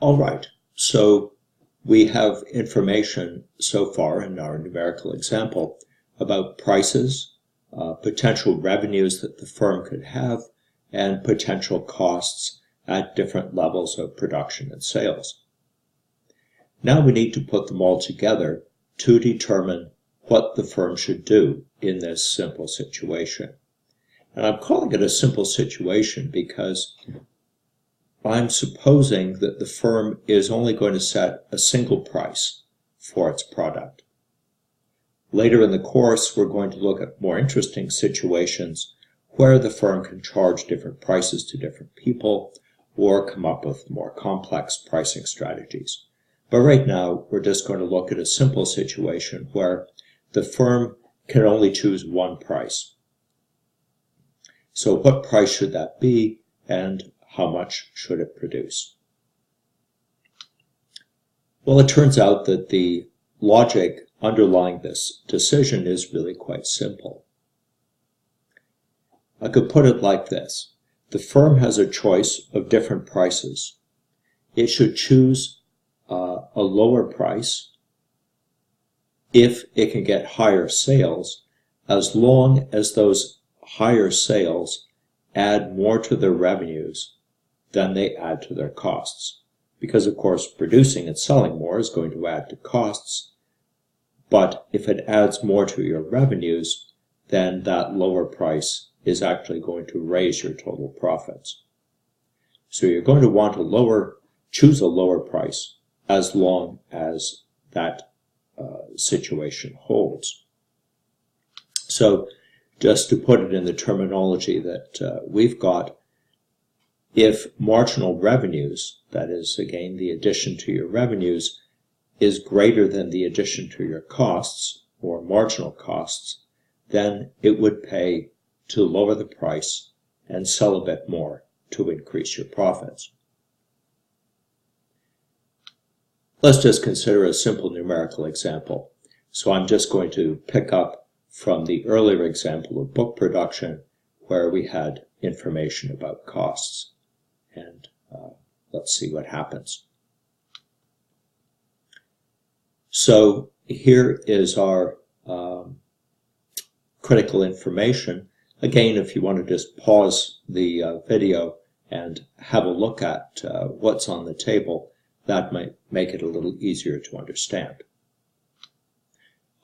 All right, so we have information so far in our numerical example about prices, potential revenues that the firm could have, and potential costs at different levels of production and sales. Now we need to put them all together to determine what the firm should do in this simple situation. And I'm calling it a simple situation because I'm supposing that the firm is only going to set a single price for its product. Later in the course, we're going to look at more interesting situations where the firm can charge different prices to different people or come up with more complex pricing strategies. But right now, we're just going to look at a simple situation where the firm can only choose one price. So what price should that be, and how much should it produce? Well, it turns out that the logic underlying this decision is really quite simple. I could put it like this. The firm has a choice of different prices. It should choose a lower price if it can get higher sales, as long as those higher sales add more to their revenues than they add to their costs. Because, of course, producing and selling more is going to add to costs, but if it adds more to your revenues, then that lower price is actually going to raise your total profits. So you're going to want to choose a lower price as long as that situation holds. So just to put it in the terminology that we've got, if marginal revenues, that is, again, the addition to your revenues, is greater than the addition to your costs, or marginal costs, then it would pay to lower the price and sell a bit more to increase your profits. Let's just consider a simple numerical example. So I'm just going to pick up from the earlier example of book production where we had information about costs. And let's see what happens. So here is our critical information. Again, if you want to just pause the video and have a look at what's on the table, that might make it a little easier to understand.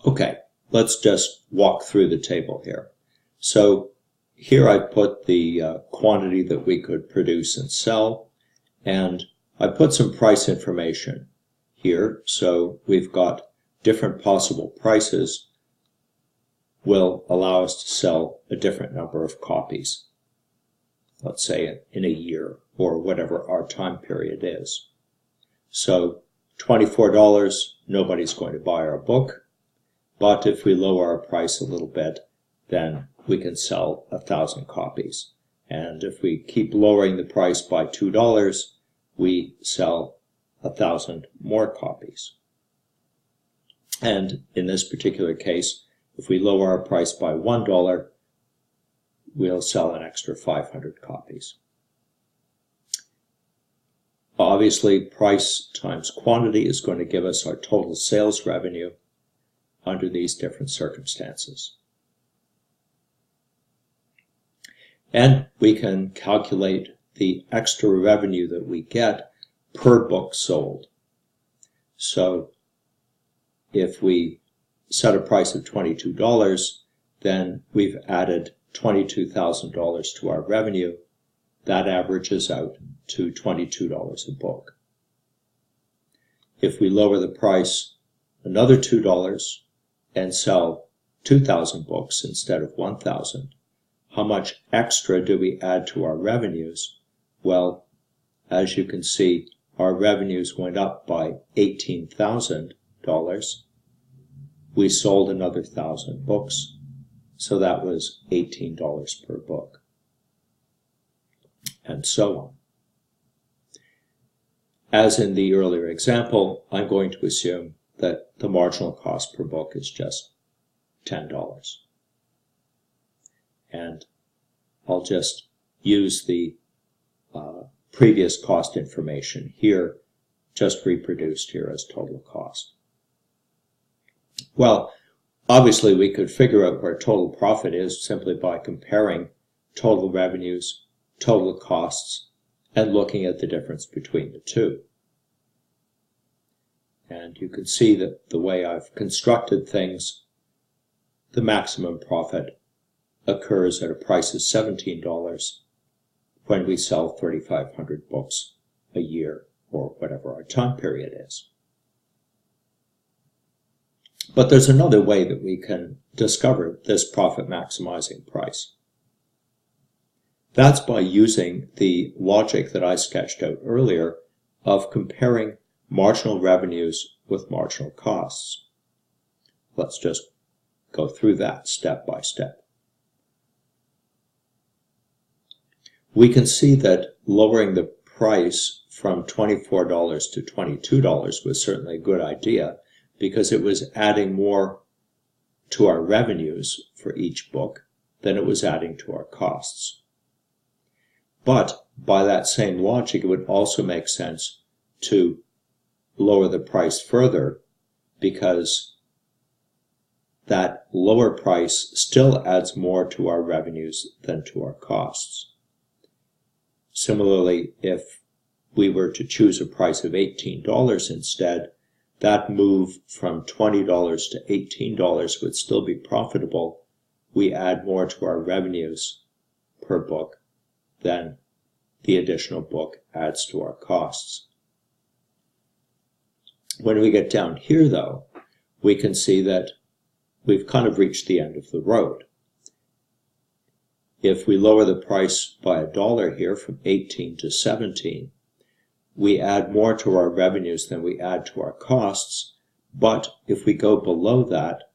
Okay, let's just walk through the table here. So here I put the quantity that we could produce and sell, and I put some price information here. So we've got different possible prices will allow us to sell a different number of copies, let's say in a year or whatever our time period is. So $24, nobody's going to buy our book, but if we lower our price a little bit, then we can sell 1,000 copies. And if we keep lowering the price by $2, we sell 1,000 more copies. And in this particular case, if we lower our price by $1, we'll sell an extra 500 copies. Obviously, price times quantity is going to give us our total sales revenue under these different circumstances. And we can calculate the extra revenue that we get per book sold. So if we set a price of $22, then we've added $22,000 to our revenue. That averages out to $22 a book. If we lower the price another $2 and sell 2,000 books instead of 1,000, how much extra do we add to our revenues? Well, as you can see, our revenues went up by $18,000. We sold another 1,000 books, so that was $18 per book, and so on. As in the earlier example, I'm going to assume that the marginal cost per book is just $10. And I'll just use the previous cost information here just reproduced here as total cost. Well, obviously we could figure out where total profit is simply by comparing total revenues, total costs, and looking at the difference between the two. And you can see that the way I've constructed things, the maximum profit occurs at a price of $17 when we sell 3,500 books a year, or whatever our time period is. But there's another way that we can discover this profit maximizing price. That's by using the logic that I sketched out earlier of comparing marginal revenues with marginal costs. Let's just go through that step by step. We can see that lowering the price from $24 to $22 was certainly a good idea because it was adding more to our revenues for each book than it was adding to our costs. But by that same logic, it would also make sense to lower the price further because that lower price still adds more to our revenues than to our costs. Similarly, if we were to choose a price of $18 instead, that move from $20 to $18 would still be profitable. We add more to our revenues per book than the additional book adds to our costs. When we get down here, though, we can see that we've kind of reached the end of the road. If we lower the price by $1 here from 18 to 17, we add more to our revenues than we add to our costs, but if we go below that,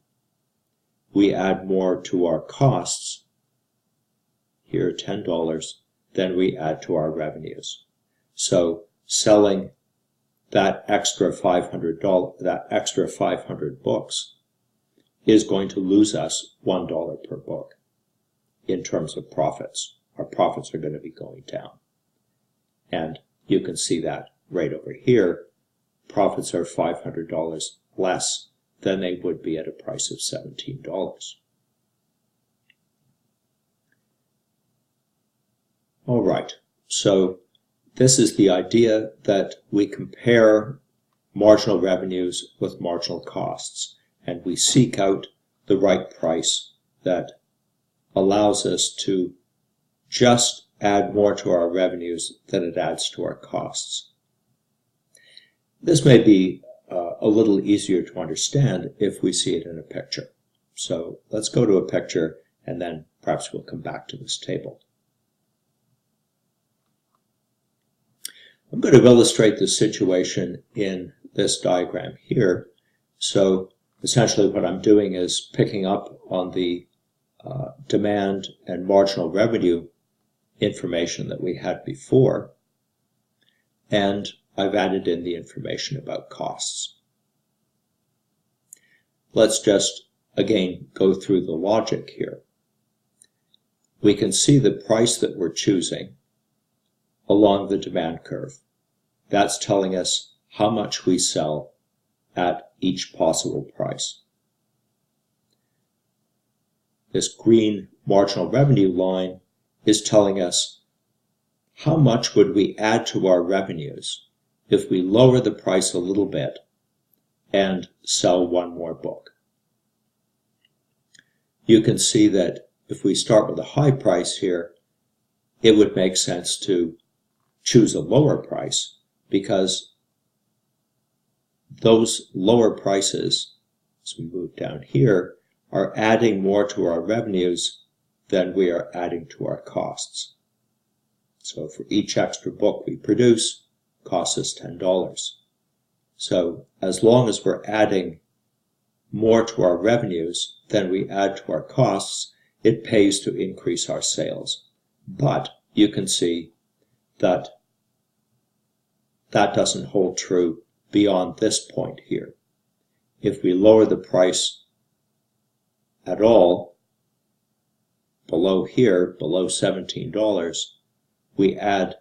we add more to our costs, here $10, than we add to our revenues. So selling that extra 500 books is going to lose us $1 per book in terms of profits. Our profits are going to be going down. And you can see that right over here. Profits are $500 less than they would be at a price of $17. All right, so this is the idea that we compare marginal revenues with marginal costs, and we seek out the right price that allows us to just add more to our revenues than it adds to our costs. This may be a little easier to understand if we see it in a picture. So let's go to a picture and then perhaps we'll come back to this table. I'm going to illustrate the situation in this diagram here. So essentially what I'm doing is picking up on the demand and marginal revenue information that we had before, and I've added in the information about costs. Let's just again go through the logic here. We can see the price that we're choosing along the demand curve. That's telling us how much we sell at each possible price. This green marginal revenue line is telling us how much would we add to our revenues if we lower the price a little bit and sell one more book. You can see that if we start with a high price here, it would make sense to choose a lower price because those lower prices, as we move down here, are adding more to our revenues than we are adding to our costs. So for each extra book we produce, costs us $10. So as long as we're adding more to our revenues than we add to our costs, it pays to increase our sales. But you can see that that doesn't hold true beyond this point here. If we lower the price at all, below here, below $17, we add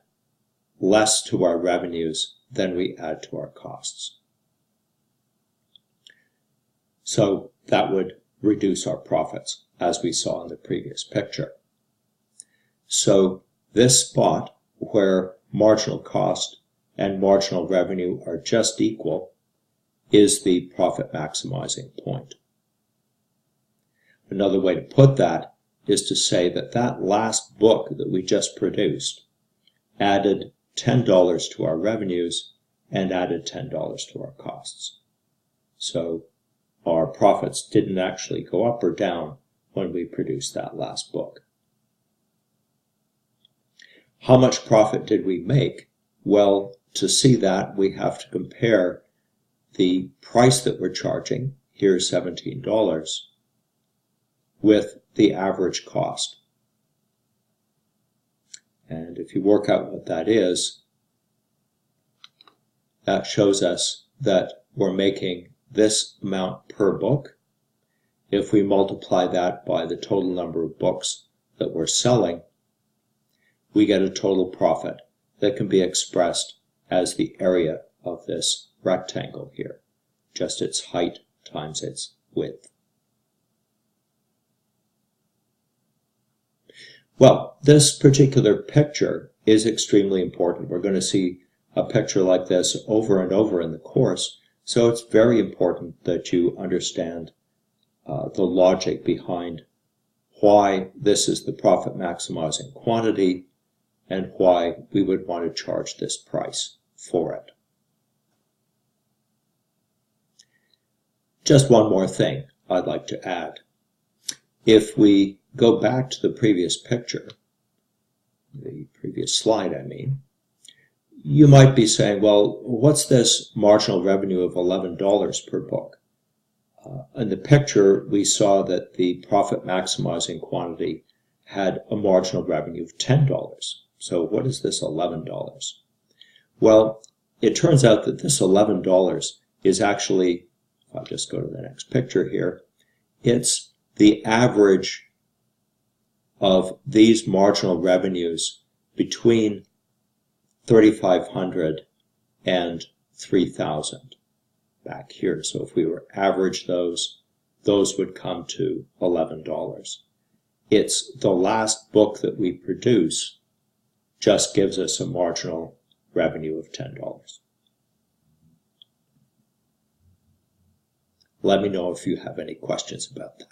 less to our revenues than we add to our costs. So that would reduce our profits, as we saw in the previous picture. So this spot where marginal cost and marginal revenue are just equal is the profit maximizing point. Another way to put that is to say that that last book that we just produced added $10 to our revenues and added $10 to our costs. So our profits didn't actually go up or down when we produced that last book. How much profit did we make? Well, to see that, we have to compare the price that we're charging, here $17, with the average cost. And if you work out what that is, that shows us that we're making this amount per book. If we multiply that by the total number of books that we're selling, we get a total profit that can be expressed as the area of this rectangle here, just its height times its width. Well, this particular picture is extremely important. We're going to see a picture like this over and over in the course, so it's very important that you understand the logic behind why this is the profit maximizing quantity and why we would want to charge this price for it. Just one more thing I'd like to add. If we go back to the previous picture, the previous slide I mean, you might be saying, well, what's this marginal revenue of $11 per book? In the picture, we saw that the profit maximizing quantity had a marginal revenue of $10. So what is this $11? Well, it turns out that this $11 is actually, if I just go to the next picture here, it's the average of these marginal revenues between $3,500 and $3,000 back here. So if we were average those would come to $11. It's the last book that we produce just gives us a marginal revenue of $10. Let me know if you have any questions about that.